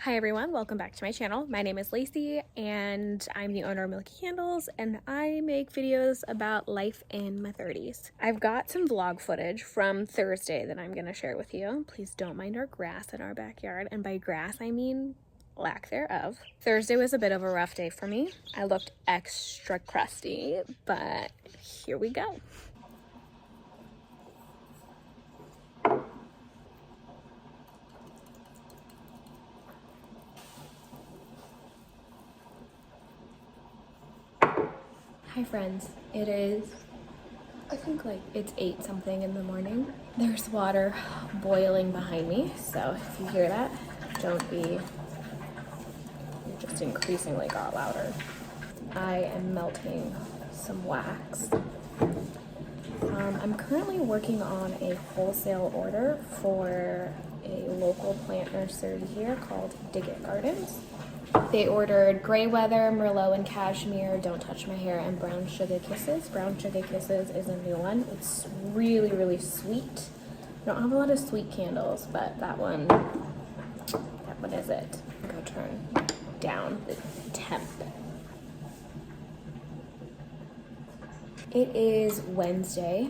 Hi everyone, welcome back to my channel. My name is Lacey and I'm the owner of Milky Candles and I make videos about life in my 30s. I've got some vlog footage from Thursday that I'm gonna share with you. Please don't mind our grass in our backyard, and by grass I mean lack thereof. Thursday was a bit of a rough day for me. I looked extra crusty, but here we go. Hi friends, it is, I think like it's 8 something in the morning. There's water boiling behind me, so if you hear that, don't be, it just increasingly got louder. I am melting some wax. I'm currently working on a wholesale order for a local plant nursery here called Dig It Gardens. They ordered Gray Weather, Merlot and Cashmere, Don't Touch My Hair, and Brown Sugar Kisses. Brown Sugar Kisses is a new one. It's really, really sweet. I don't have a lot of sweet candles, but that one is it. Go turn down the temp. It is Wednesday,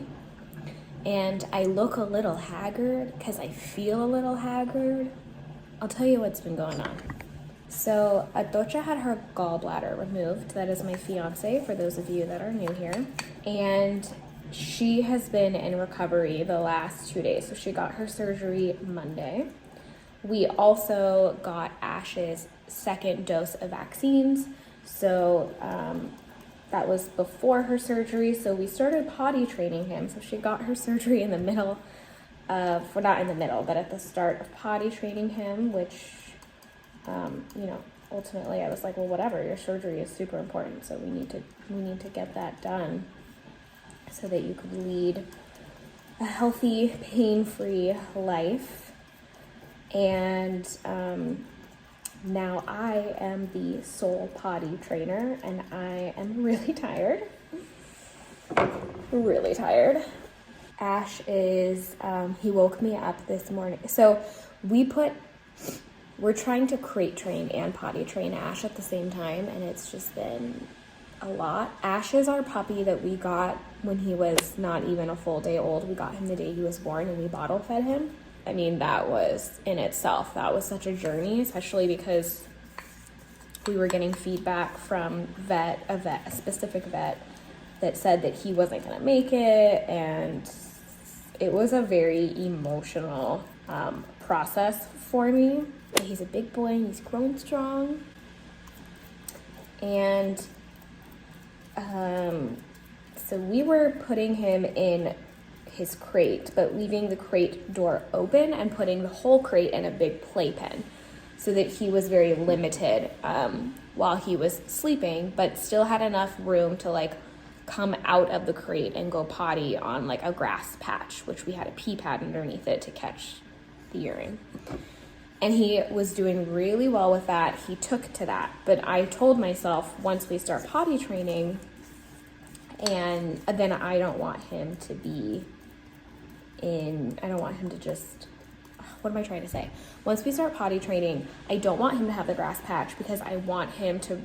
and I look a little haggard because I feel a little haggard. I'll tell you what's been going on. So Atocha had her gallbladder removed. That is my fiance, for those of you that are new here. And she has been in recovery the last 2 days. So she got her surgery Monday. We also got Ash's second dose of vaccines. So that was before her surgery. So we started potty training him. So she got her surgery in the middle of, well, not in the middle, but at the start of potty training him, which ultimately I was like, well, whatever, your surgery is super important, so we need to get that done so that you could lead a healthy, pain-free life. And now I am the sole potty trainer, and I am really tired. Really tired. Ash is, he woke me up this morning. So we're trying to crate train and potty train Ash at the same time, and it's just been a lot. Ash is our puppy that we got when he was not even a full day old. We got him the day he was born, and we bottle fed him. I mean, that was in itself, that was such a journey, especially because we were getting feedback from a specific vet that said that he wasn't gonna make it, and it was a very emotional process for me. He's a big boy and he's growing strong. And so we were putting him in his crate, but leaving the crate door open and putting the whole crate in a big playpen so that he was very limited while he was sleeping, but still had enough room to like come out of the crate and go potty on like a grass patch, which we had a pee pad underneath it to catch the urine. And he was doing really well with that. He took to that. But I told myself, once we start potty training, and then I don't want him to be I don't want him to just, what am I trying to say? Once we start potty training, I don't want him to have the grass patch, because I want him to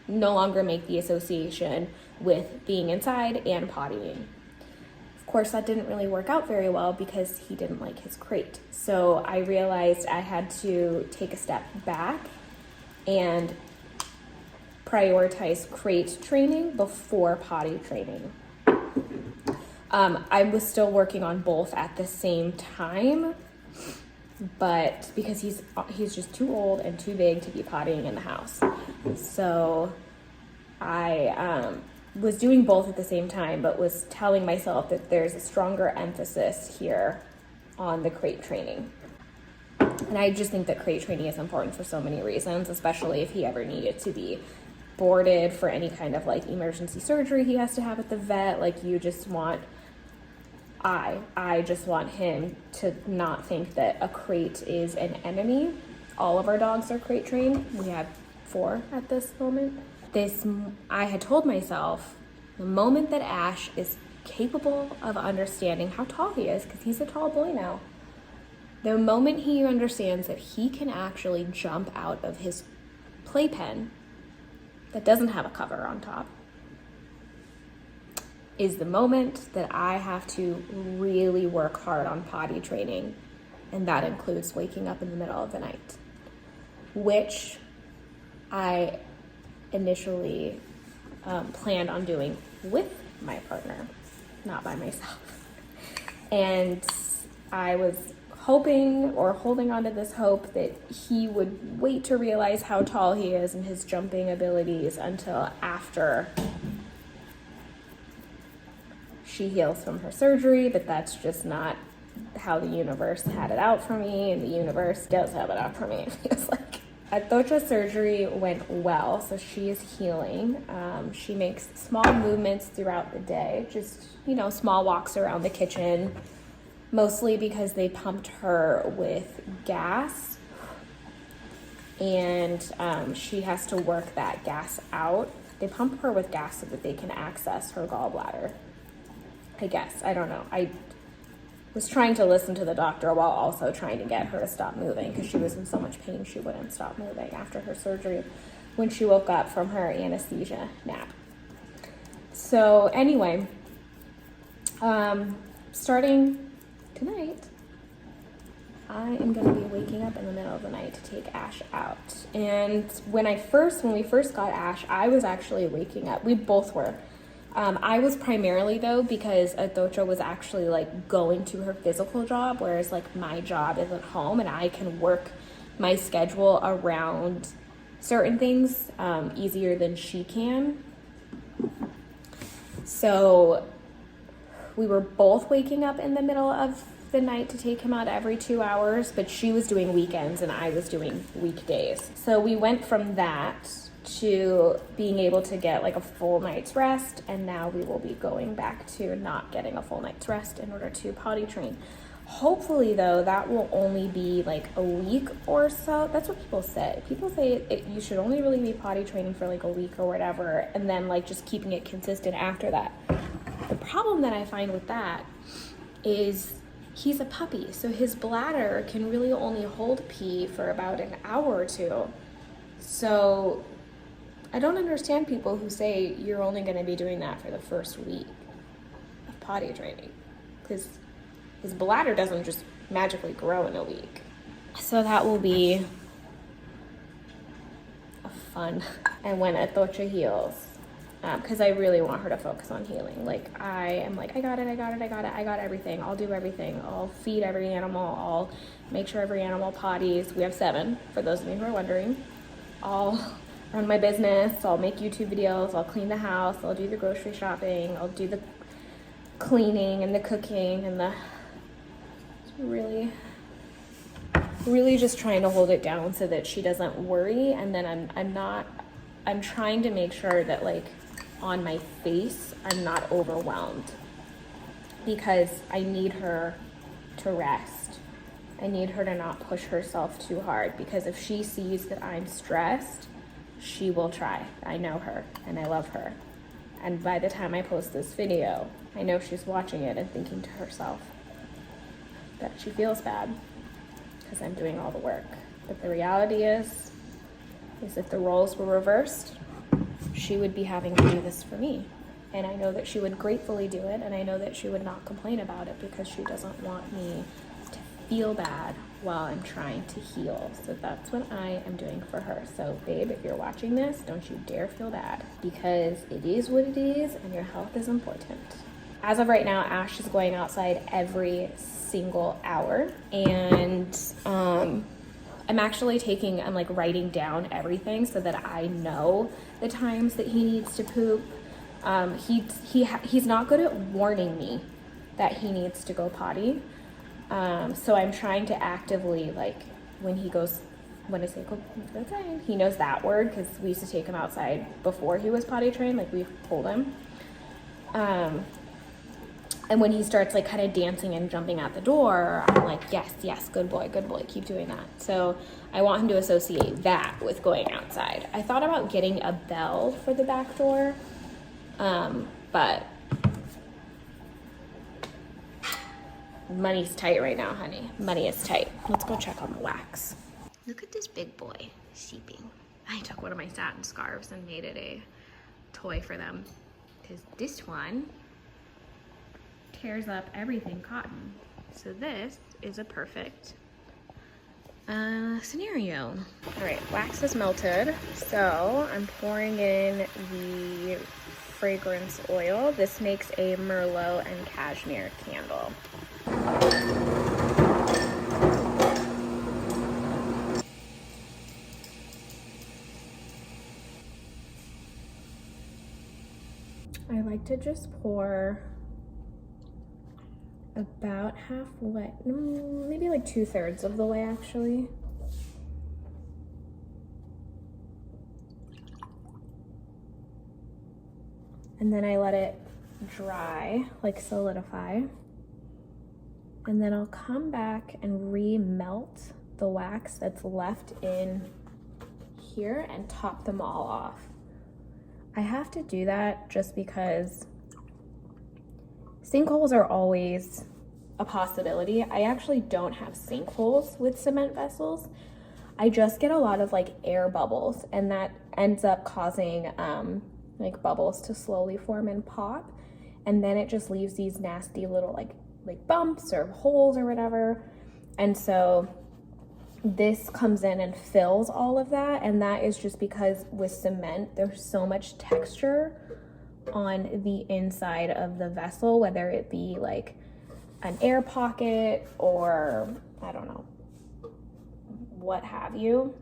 no longer make the association with being inside and pottying. Of course, that didn't really work out very well because he didn't like his crate. So I realized I had to take a step back and prioritize crate training before potty training. I was still working on both at the same time, but because he's just too old and too big to be pottying in the house. So I was doing both at the same time, but was telling myself that there's a stronger emphasis here on the crate training. And I just think that crate training is important for so many reasons, especially if he ever needed to be boarded for any kind of like emergency surgery he has to have at the vet. Like you just want, I just want him to not think that a crate is an enemy. All of our dogs are crate trained. We have 4 at this moment. I had told myself, the moment that Ash is capable of understanding how tall he is, because he's a tall boy now, The moment he understands that he can actually jump out of his playpen that doesn't have a cover on top is the moment that I have to really work hard on potty training. And that includes waking up in the middle of the night, which I initially planned on doing with my partner, not by myself. And I was hoping or holding on to this hope that he would wait to realize how tall he is and his jumping abilities until after she heals from her surgery, but that's just not how the universe had it out for me, and the universe does have it out for me, it feels like. Atocha's surgery went well, so she is healing. She makes small movements throughout the day, just, small walks around the kitchen, mostly because they pumped her with gas, and she has to work that gas out. They pump her with gas so that they can access her gallbladder, I guess. I don't know. I was trying to listen to the doctor while also trying to get her to stop moving because she was in so much pain she wouldn't stop moving after her surgery when she woke up from her anesthesia nap. So anyway, starting tonight, I am going to be waking up in the middle of the night to take Ash out. And when we first got Ash, I was actually waking up. We both were. I was primarily, though, because Atocha was actually going to her physical job, whereas my job is at home and I can work my schedule around certain things easier than she can. So we were both waking up in the middle of the night to take him out every 2 hours, but she was doing weekends and I was doing weekdays. So we went from that to being able to get a full night's rest, and now we will be going back to not getting a full night's rest in order to potty train. Hopefully, though, that will only be a week or so. That's what people say. People say you should only really be potty training for a week or whatever, and then just keeping it consistent after that. The problem that I find with that is he's a puppy, so his bladder can really only hold pee for about an hour or two. So I don't understand people who say you're only going to be doing that for the first week of potty training, because his bladder doesn't just magically grow in a week. So that will be a fun. And when Atocha heals, because I really want her to focus on healing. I am I got it, I got everything. I'll do everything. I'll feed every animal. I'll make sure every animal potties. We have 7, for those of you who are wondering. I'll run my business, I'll make YouTube videos, I'll clean the house, I'll do the grocery shopping, I'll do the cleaning and the cooking and really just trying to hold it down so that she doesn't worry. And then I'm trying to make sure that on my face, I'm not overwhelmed, because I need her to rest. I need her to not push herself too hard, because if she sees that I'm stressed, she will try. I know her and I love her. And by the time I post this video, I know she's watching it and thinking to herself that she feels bad because I'm doing all the work. But the reality is if the roles were reversed, she would be having to do this for me. And I know that she would gratefully do it, and I know that she would not complain about it because she doesn't want me to feel bad while I'm trying to heal. So that's what I am doing for her. So babe, if you're watching this, don't you dare feel bad, because it is what it is and your health is important. As of right now, Ash is going outside every single hour, and I'm actually writing down everything so that I know the times that he needs to poop. He's not good at warning me that he needs to go potty. So I'm trying to actively, when I say go outside, he knows that word, because we used to take him outside before he was potty trained, we told him. And when he starts kind of dancing and jumping out the door, I'm yes, good boy, keep doing that. So I want him to associate that with going outside. I thought about getting a bell for the back door, but Money's tight right now, honey. Money is tight. Let's go check on the wax. Look at this big boy sheeping. I took one of my satin scarves and made it a toy for them because this one tears up everything cotton. So this is a perfect scenario. All right, wax is melted. So I'm pouring in the fragrance oil. This makes a Merlot and cashmere candle. I like to just pour about halfway, maybe like 2/3 of the way actually. And then I let it dry, like solidify. And then I'll come back and remelt the wax that's left in here and top them all off. I have to do that just because sinkholes are always a possibility. I actually don't have sinkholes with cement vessels. I just get a lot of like air bubbles, and that ends up causing like bubbles to slowly form and pop, and then it just leaves these nasty little like bumps or holes or whatever. And so this comes in and fills all of that, and that is just because with cement there's so much texture on the inside of the vessel, whether it be like an air pocket or I don't know, what have you.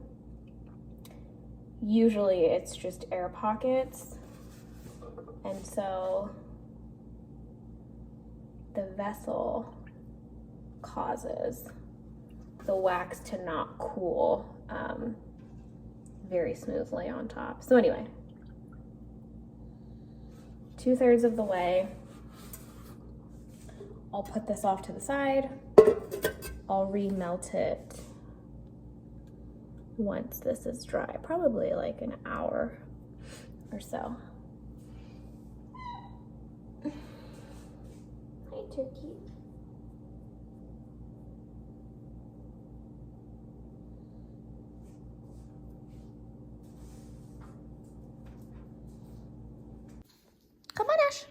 Usually it's just air pockets, and so the vessel causes the wax to not cool very smoothly on top. So anyway, 2/3 of the way. I'll put this off to the side. I'll remelt it once this is dry, probably like an hour or so. Hi, turkey. Come on, Ash.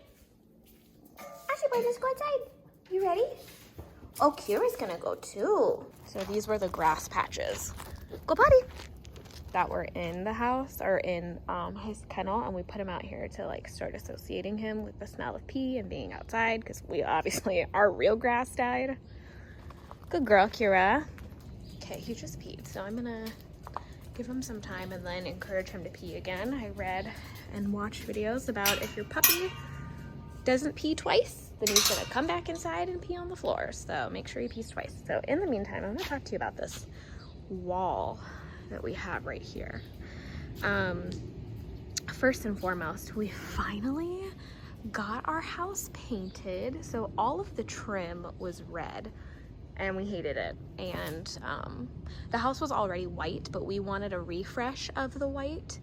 Ashy boy, let's go outside. You ready? Oh, Kira's gonna go too. So these were the grass patches. Go potty. That were in the house or in his kennel, and we put him out here to like start associating him with the smell of pee and being outside, because we obviously, our real grass died. Good girl, Kira. Okay, he just peed, so I'm gonna give him some time and then encourage him to pee again. I read and watched videos about if your puppy doesn't pee twice, then he's gonna come back inside and pee on the floor. So make sure he pees twice. So in the meantime, I'm gonna talk to you about this wall that we have right here. First and foremost, we finally got our house painted. So all of the trim was red and we hated it. And the house was already white, but we wanted a refresh of the white.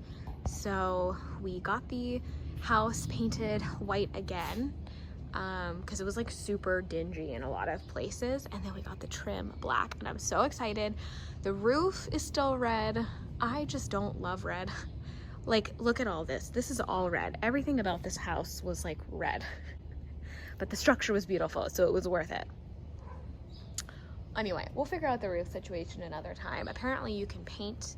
So we got the house painted white again, because it was like super dingy in a lot of places. And then we got the trim black, and I'm so excited. The roof is still red. I just don't love red. Like, look at all this. This is all red. Everything about this house was like red, but the structure was beautiful, so it was worth it. Anyway, we'll figure out the roof situation another time. Apparently you can paint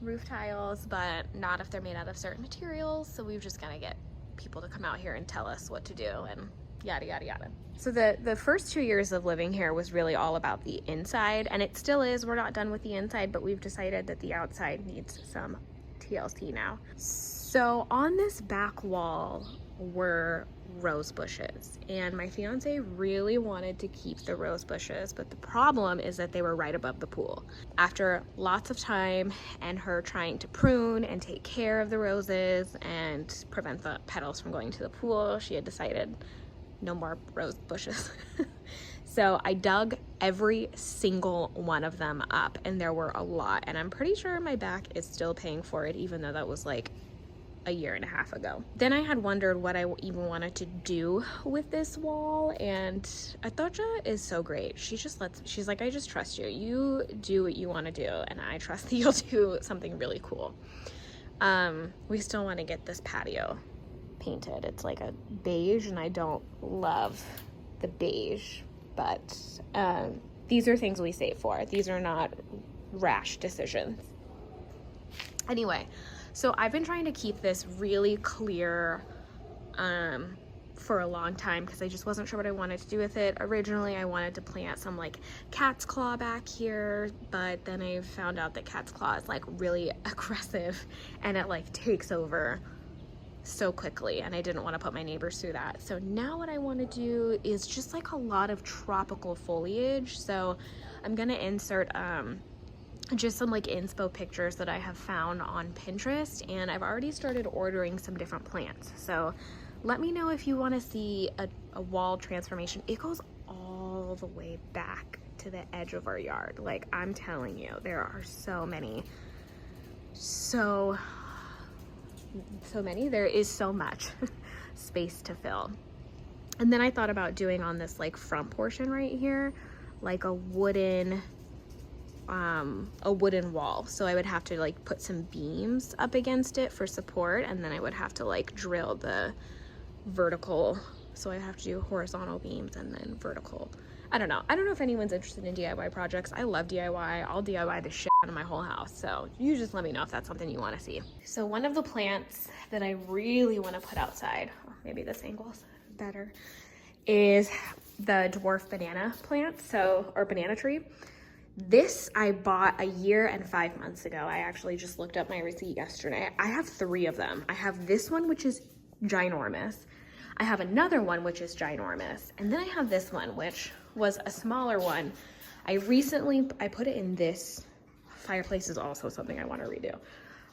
roof tiles, but not if they're made out of certain materials. So we're just gonna get people to come out here and tell us what to do and yada, yada, yada. So the first 2 years of living here was really all about the inside, and it still is. We're not done with the inside, but we've decided that the outside needs some TLC now. So on this back wall were rose bushes, and my fiance really wanted to keep the rose bushes, but the problem is that they were right above the pool. After lots of time and her trying to prune and take care of the roses and prevent the petals from going to the pool, she had decided no more rose bushes. So I dug every single one of them up, and there were a lot, and I'm pretty sure my back is still paying for it, even though that was like a year and a half ago. Then I had wondered what I even wanted to do with this wall, and Atocha is so great. She's like, I just trust you. You do what you want to do, and I trust that you'll do something really cool. We still want to get this patio painted. It's like a beige, and I don't love the beige, but these are things we save for. These are not rash decisions. Anyway, so I've been trying to keep this really clear for a long time because I just wasn't sure what I wanted to do with it. Originally, I wanted to plant some like cat's claw back here, but then I found out that cat's claw is like really aggressive and it like takes over so quickly, and I didn't want to put my neighbors through that. So now what I want to do is just like a lot of tropical foliage. So I'm gonna insert just some like inspo pictures that I have found on Pinterest, and I've already started ordering some different plants. So let me know if you want to see a wall transformation. It goes all the way back to the edge of our yard. Like, I'm telling you, there are so many, there is so much space to fill. And then I thought about doing on this like front portion right here, like a wooden wall. So I would have to like put some beams up against it for support, and then I would have to like drill the vertical. So I have to do horizontal beams and then vertical. I don't know if anyone's interested in DIY projects. I love DIY. I'll DIY the shit out of my whole house. So you just let me know if that's something you want to see. So one of the plants that I really want to put outside, maybe this angle's better, is the dwarf banana plant, or banana tree. This I bought a year and 5 months ago. I actually just looked up my receipt yesterday. I have 3 of them. I have this one, which is ginormous. I have another one, which is ginormous. And then I have this one, which was a smaller one. I put it in this. Fireplace is also something I want to redo.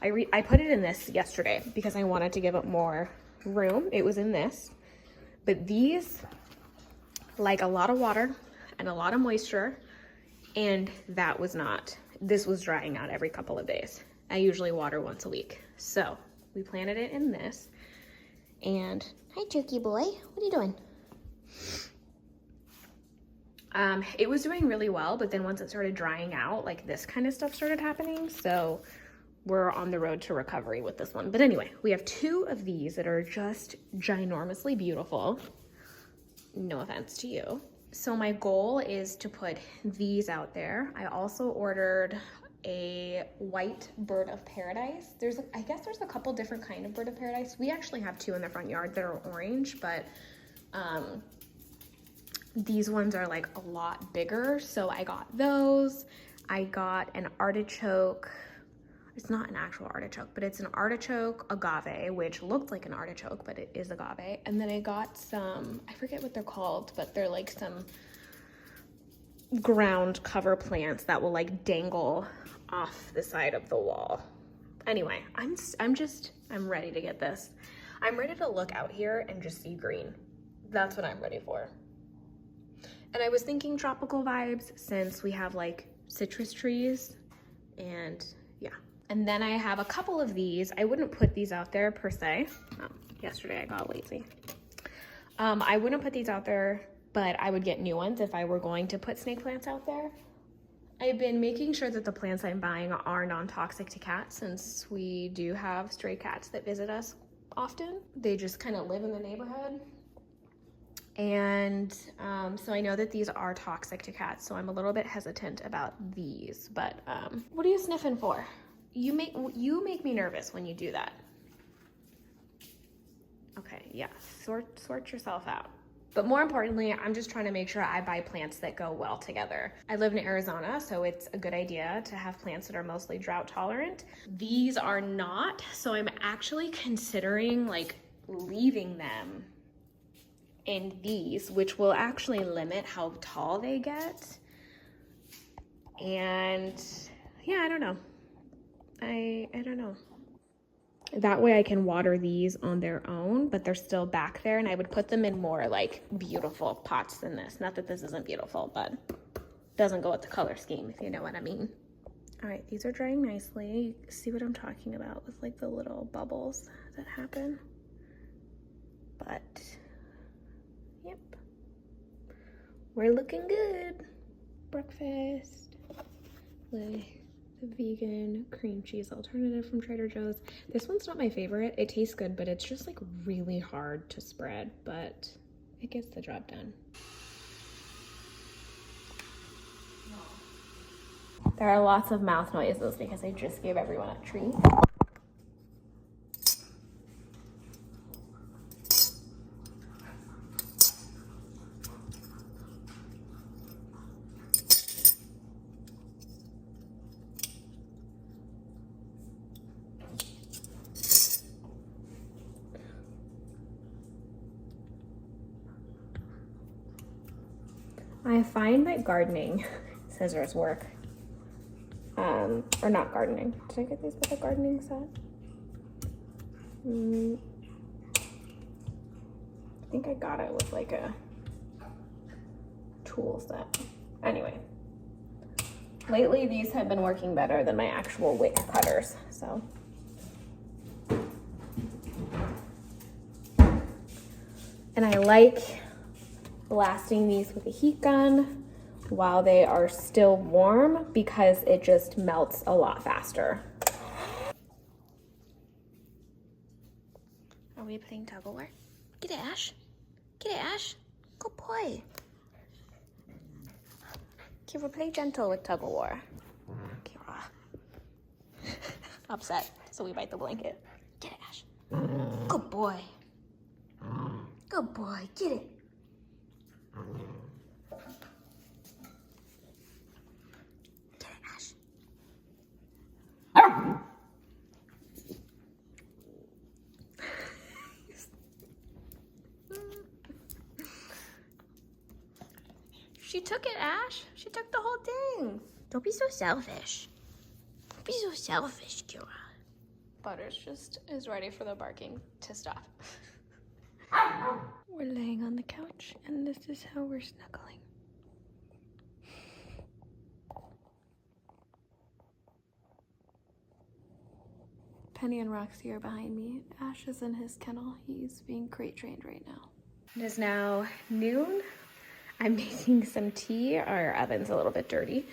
I put it in this yesterday because I wanted to give it more room. It was in this. But these like a lot of water and a lot of moisture, and this was drying out every couple of days. I usually water once a week. So we planted it in this. And hi, Turkey boy, what are you doing? It was doing really well, but then once it started drying out, like this kind of stuff started happening. So we're on the road to recovery with this one. But anyway, we have 2 of these that are just ginormously beautiful. No offense to you. So my goal is to put these out there. I also ordered a white bird of paradise. I guess there's a couple different kind of bird of paradise. We actually have 2 in the front yard that are orange, but these ones are like a lot bigger. So I got those. I got an artichoke. It's not an actual artichoke, but it's an artichoke agave, which looked like an artichoke, but it is agave. And then I got some, I forget what they're called, but they're like some ground cover plants that will like dangle off the side of the wall. Anyway, I'm ready to get this. I'm ready to look out here and just see green. That's what I'm ready for. And I was thinking tropical vibes since we have like citrus trees, and yeah. And then I have a couple of these. I wouldn't put these out there per se. Yesterday I got lazy. I wouldn't put these out there, but I would get new ones if I were going to put snake plants out there. I've been making sure that the plants I'm buying are non-toxic to cats, since we do have stray cats that visit us often. They just kind of live in the neighborhood. And so I know that these are toxic to cats, so I'm a little bit hesitant about these. But what are you sniffing for? You make me nervous when you do that. Okay, yeah, sort yourself out. But more importantly, I'm just trying to make sure I buy plants that go well together. I live in Arizona, so it's a good idea to have plants that are mostly drought tolerant. These are not, so I'm actually considering like leaving them in these, which will actually limit how tall they get. And yeah, I don't know. I don't know. That way I can water these on their own, but they're still back there, and I would put them in more like beautiful pots than this. Not that this isn't beautiful, but it doesn't go with the color scheme, if you know what I mean. All right, these are drying nicely. You see what I'm talking about with like the little bubbles that happen. But, yep, we're looking good. Breakfast with the vegan cream cheese alternative from Trader Joe's. This one's not my favorite. It tastes good, but it's just like really hard to spread, but it gets the job done. There are lots of mouth noises because I just gave everyone a treat. I find that gardening scissors work. Or not gardening. Did I get these with a gardening set? I think I got it with like a tool set. Anyway, lately these have been working better than my actual wick cutters, so. And I like blasting these with a heat gun while they are still warm because it just melts a lot faster. Are we playing tug of war? Get it, Ash. Get it, Ash. Good boy. Kira, play gentle with tug of war. Kira. Upset, so we bite the blanket. Get it, Ash. Good boy. Good boy. Get it. Get it, Ash. She took it, Ash. She took the whole thing. Don't be so selfish. Don't be so selfish, Kira. Butters just is ready for the barking to stop. We're laying on the couch, and this is how we're snuggling. Penny and Roxy are behind me. Ash is in his kennel. He's being crate trained right now. It is now noon. I'm making some tea. Our oven's a little bit dirty.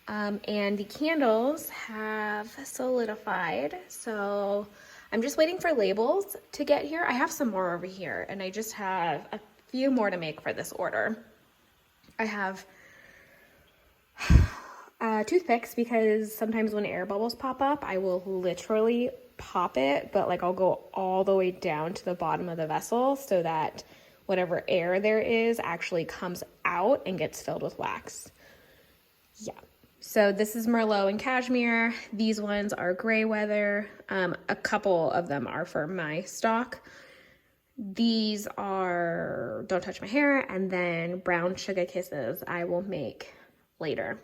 And the candles have solidified. So I'm just waiting for labels to get here. I have some more over here, and I just have a few more to make for this order. I have toothpicks because sometimes when air bubbles pop up, I will literally pop it, but like I'll go all the way down to the bottom of the vessel so that whatever air there is actually comes out and gets filled with wax. Yeah. So this is Merlot and Cashmere. These ones are gray weather. A couple of them are for my stock. These are Don't Touch My Hair, and then Brown Sugar Kisses I will make later.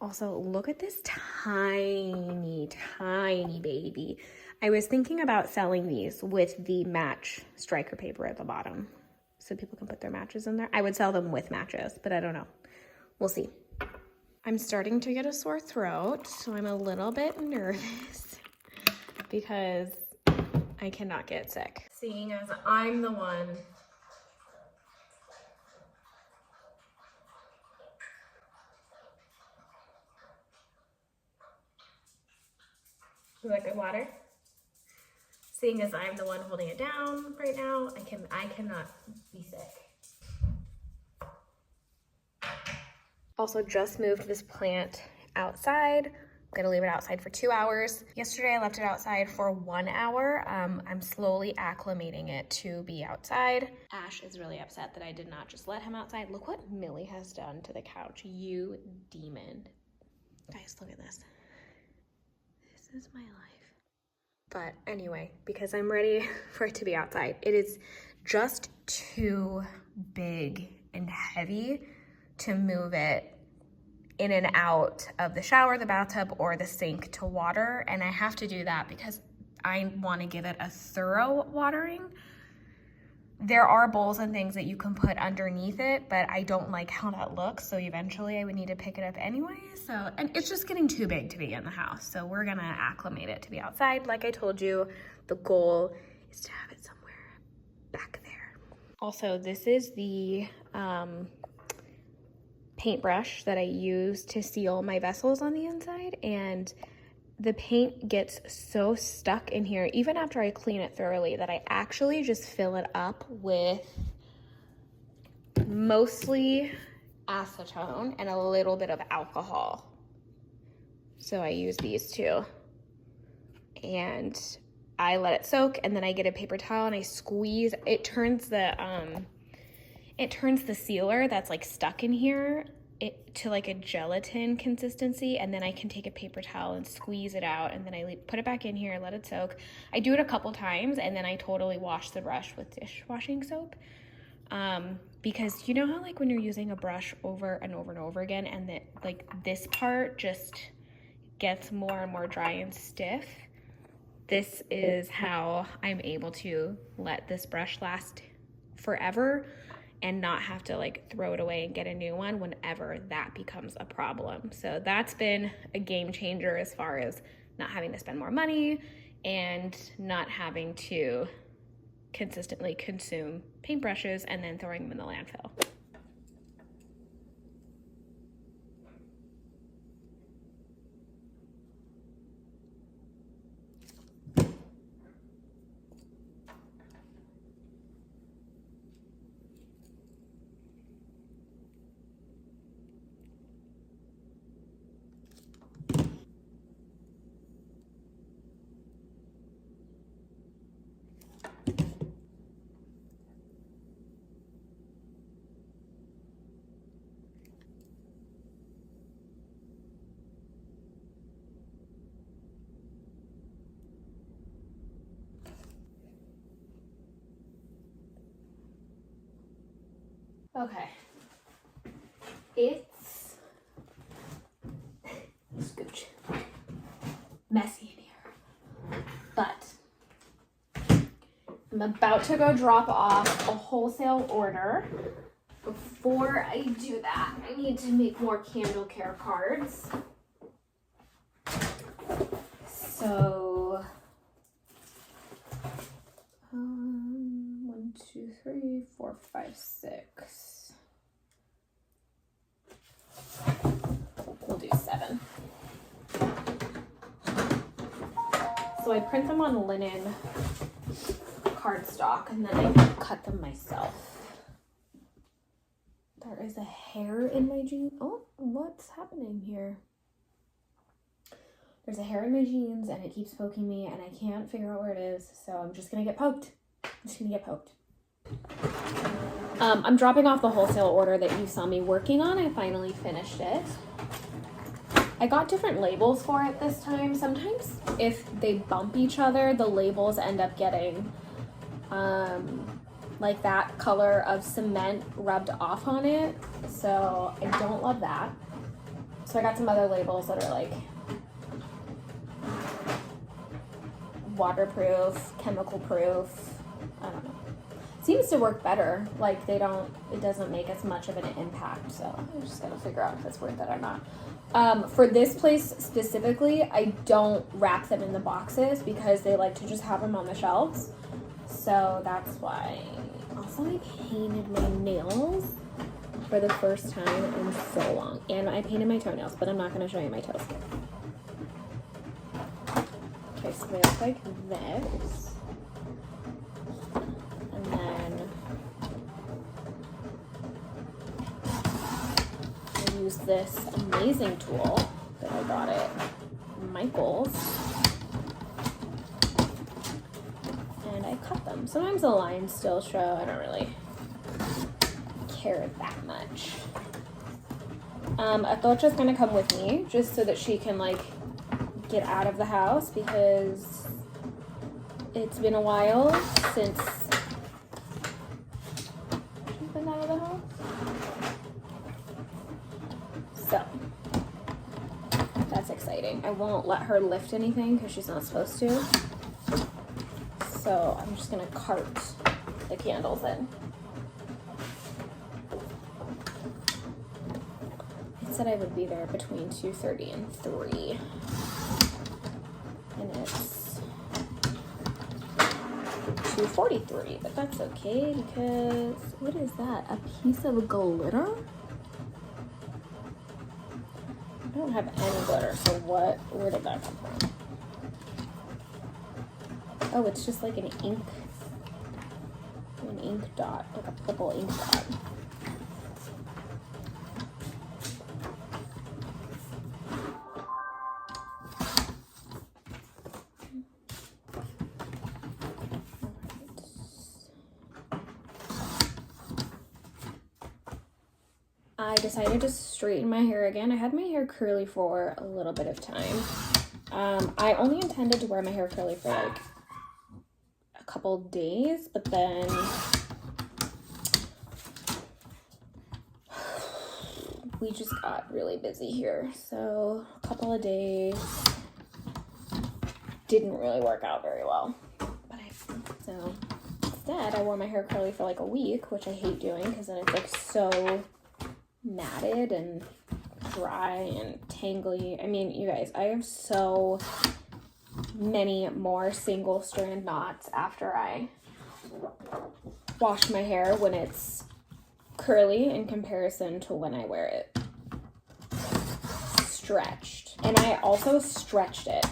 Also, look at this tiny, tiny baby. I was thinking about selling these with the match striker paper at the bottom so people can put their matches in there. I would sell them with matches, but I don't know. We'll see. I'm starting to get a sore throat, so I'm a little bit nervous because I cannot get sick. Seeing as I'm the one like good water. Seeing as I'm the one holding it down right now, I cannot be sick. Also just moved this plant outside. I'm gonna leave it outside for 2 hours. Yesterday I left it outside for 1 hour. I'm slowly acclimating it to be outside. Ash is really upset that I did not just let him outside. Look what Millie has done to the couch, you demon. Guys, look at this. This is my life. But anyway, because I'm ready for it to be outside, it is just too big and heavy to move it in and out of the shower, the bathtub, or the sink to water. And I have to do that because I want to give it a thorough watering. there are bowls and things that you can put underneath it, but I don't like how that looks. So eventually I would need to pick it up anyway. So, and it's just getting too big to be in the house. So we're gonna acclimate it to be outside. Like I told you, the goal is to have it somewhere back there. Also, this is the paintbrush that I use to seal my vessels on the inside, and the paint gets so stuck in here even after I clean it thoroughly that I actually just fill it up with mostly acetone and a little bit of alcohol. So I use these two and I let it soak, and then I get a paper towel and I squeeze. It turns the sealer that's like stuck in here to like a gelatin consistency, and then I can take a paper towel and squeeze it out, and then I put it back in here, let it soak. I do it a couple times, and then I totally wash the brush with dishwashing soap, because you know how like when you're using a brush over and over and over again, and that like this part just gets more and more dry and stiff. This is how I'm able to let this brush last forever and not have to like throw it away and get a new one whenever that becomes a problem. So that's been a game changer as far as not having to spend more money and not having to consistently consume paintbrushes and then throwing them in the landfill. Okay, it's scooch messy in here, but I'm about to go drop off a wholesale order. Before I do that, I need to make more candle care cards. So, 1, 2, 3, 4, 5, 6. We'll do 7. So I print them on linen cardstock and then I cut them myself. There is a hair in my jeans. Oh, what's happening here? There's a hair in my jeans and it keeps poking me and I can't figure out where it is. So I'm just gonna get poked. I'm dropping off the wholesale order that you saw me working on. I finally finished it. I got different labels for it this time. Sometimes if they bump each other, the labels end up getting like that color of cement rubbed off on it. So I don't love that. So I got some other labels that are like waterproof, chemical proof. I don't know. Seems to work better. Like it doesn't make as much of an impact. So I'm just gonna figure out if it's worth it or not. For this place specifically, I don't wrap them in the boxes because they like to just have them on the shelves. So that's why. Also, I painted my nails for the first time in so long. And I painted my toenails, but I'm not gonna show you my toes. Okay, so they look like this. And then I use this amazing tool that I got at Michael's. And I cut them. Sometimes the lines still show. I don't really care that much. Atocha's gonna come with me just so that she can like get out of the house because it's been a while since she's been out of the house. So that's exciting. I won't let her lift anything because she's not supposed to. So I'm just gonna cart the candles in. I said I would be there between 2:30 and 3. And it's 2:43, but that's okay because, what is that? A piece of glitter? I don't have any glitter, so where did that come from? Oh, it's just like an ink dot, like a purple ink dot. I decided to straighten my hair again. I had my hair curly for a little bit of time. I only intended to wear my hair curly for like a couple days, but then we just got really busy here. So a couple of days didn't really work out very well. So instead I wore my hair curly for like a week, which I hate doing because then it's like so matted and dry and tangly. I mean, you guys, I have so many more single strand knots after I wash my hair when it's curly in comparison to when I wear it stretched. And I also stretched it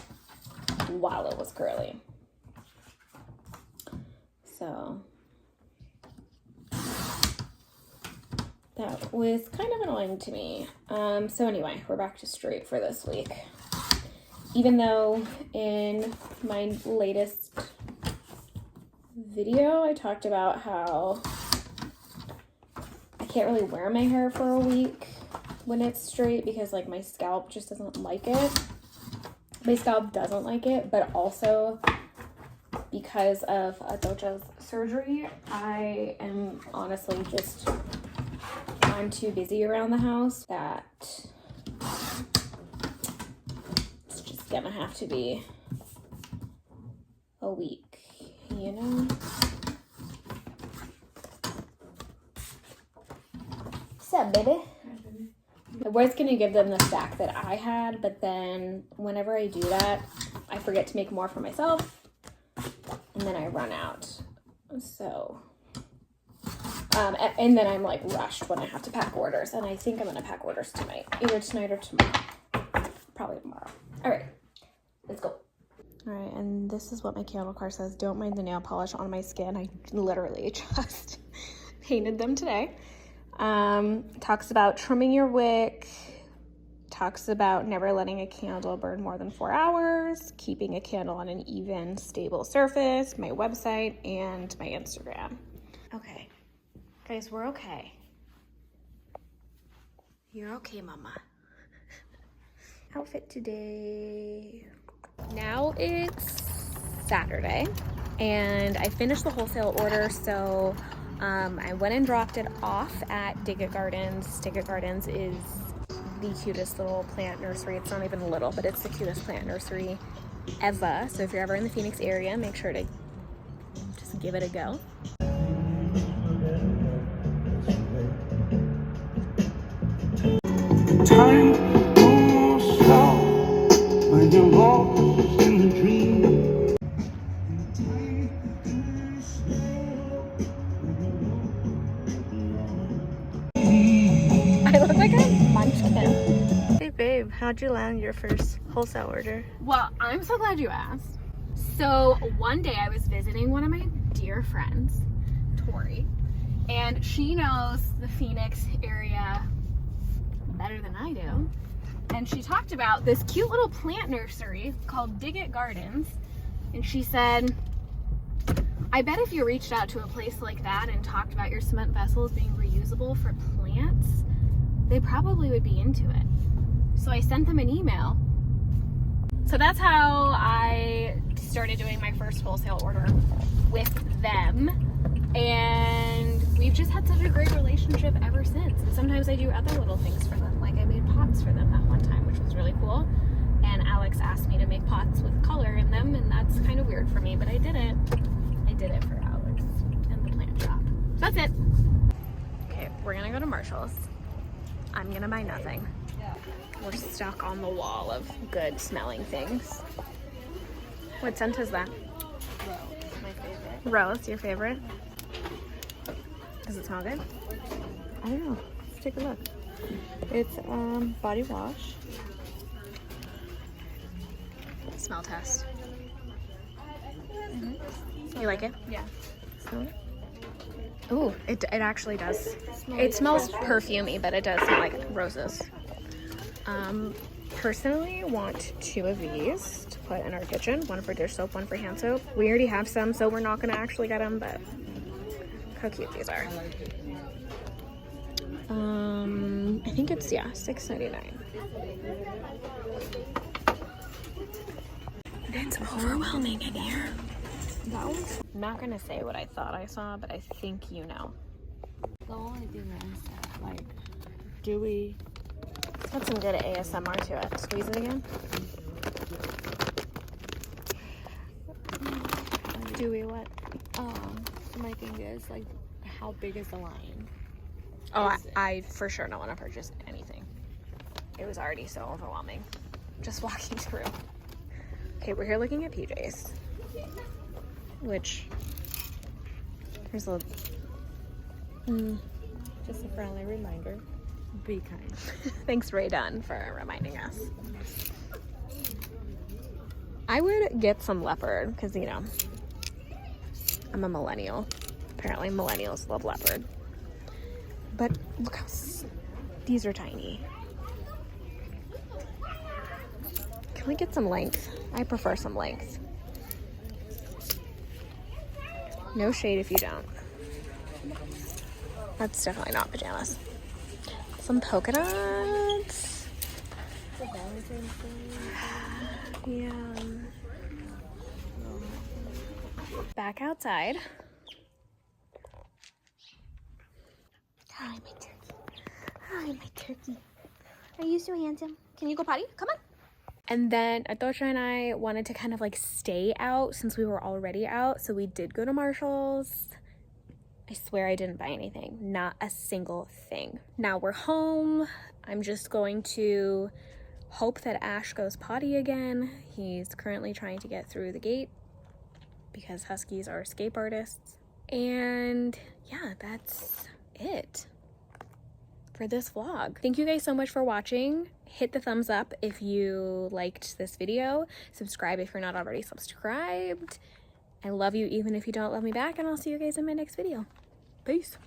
while it was curly. So that was kind of annoying to me. So anyway, we're back to straight for this week. Even though in my latest video, I talked about how I can't really wear my hair for a week when it's straight because like my scalp just doesn't like it. My scalp doesn't like it, but also because of Adocha's surgery, I am honestly just, I'm too busy around the house that it's just gonna have to be a week, you know? What's up, baby? I was gonna give them the stack that I had, but then whenever I do that, I forget to make more for myself, and then I run out. So, and then I'm like rushed when I have to pack orders, and I think I'm gonna pack orders tonight, either tonight or tomorrow, probably tomorrow. All right, let's go. All right, and this is what my candle card says. Don't mind the nail polish on my skin. I literally just painted them today. Talks about trimming your wick, talks about never letting a candle burn more than 4 hours, keeping a candle on an even, stable surface, my website, and my Instagram. Okay, guys, we're okay. You're okay, mama. Outfit today. Now it's Saturday, and I finished the wholesale order, so I went and dropped it off at Digit Gardens. Digit Gardens is the cutest little plant nursery. It's not even little, but it's the cutest plant nursery ever. So if you're ever in the Phoenix area, make sure to just give it a go. Time moves slow when you're lost in the dream. I look like a munchkin. Hey babe, how'd you land your first wholesale order? Well, I'm so glad you asked. So one day I was visiting one of my dear friends, Tori, and she knows the Phoenix area better than I do. And she talked about this cute little plant nursery called Digit Gardens. And she said, I bet if you reached out to a place like that and talked about your cement vessels being reusable for plants, they probably would be into it. So I sent them an email. So that's how I started doing my first wholesale order with them. And we've just had such a great relationship ever since. And sometimes I do other little things for them. Like I made pots for them that one time, which was really cool. And Alex asked me to make pots with color in them, and that's kind of weird for me, but I did it. I did it for Alex and the plant That's it. Okay, we're gonna go to Marshall's. I'm gonna buy nothing. We're stuck on the wall of good smelling things. What scent is that? Rose, my favorite. Rose, your favorite? Does it smell good? I don't know. Let's take a look. It's body wash. Smell test. You like it? Yeah. Smell it? Ooh, it actually does. It smells perfumey, but it does smell like roses. Personally, want 2 of these to put in our kitchen. 1 for dish soap, 1 for hand soap. We already have some, so we're not gonna actually get them, but how cute these are. I think it's, yeah, $6.99. It's overwhelming in here. That one's I'm not gonna say what I thought I saw, but I think you know. the only thing that I said. Like, dewy. Put some good ASMR to it. Squeeze it again. Dewy what? My thing is, like, how big is the line? Oh, I for sure don't want to purchase anything. It was already so overwhelming. Just walking through. Okay, we're here looking at PJs. Which, here's a little... Just a friendly reminder. Be kind. Thanks, Ray Dunn, for reminding us. I would get some leopard, because, you know, I'm a millennial. Apparently, millennials love leopard. But look how... these are tiny. Can we get some length? I prefer some length. No shade if you don't. That's definitely not pajamas. Some polka dots. Yeah. Back outside. Hi, my turkey. Hi, my turkey. Are you so handsome? Can you go potty? Come on. And then Atosha and I wanted to kind of like stay out since we were already out. So we did go to Marshall's. I swear I didn't buy anything. Not a single thing. Now we're home. I'm just going to hope that Ash goes potty again. He's currently trying to get through the gate because Huskies are escape artists. And yeah, that's it for this vlog. Thank you guys so much for watching. Hit the thumbs up if you liked this video. Subscribe if you're not already subscribed. I love you even if you don't love me back, and I'll see you guys in my next video. Peace.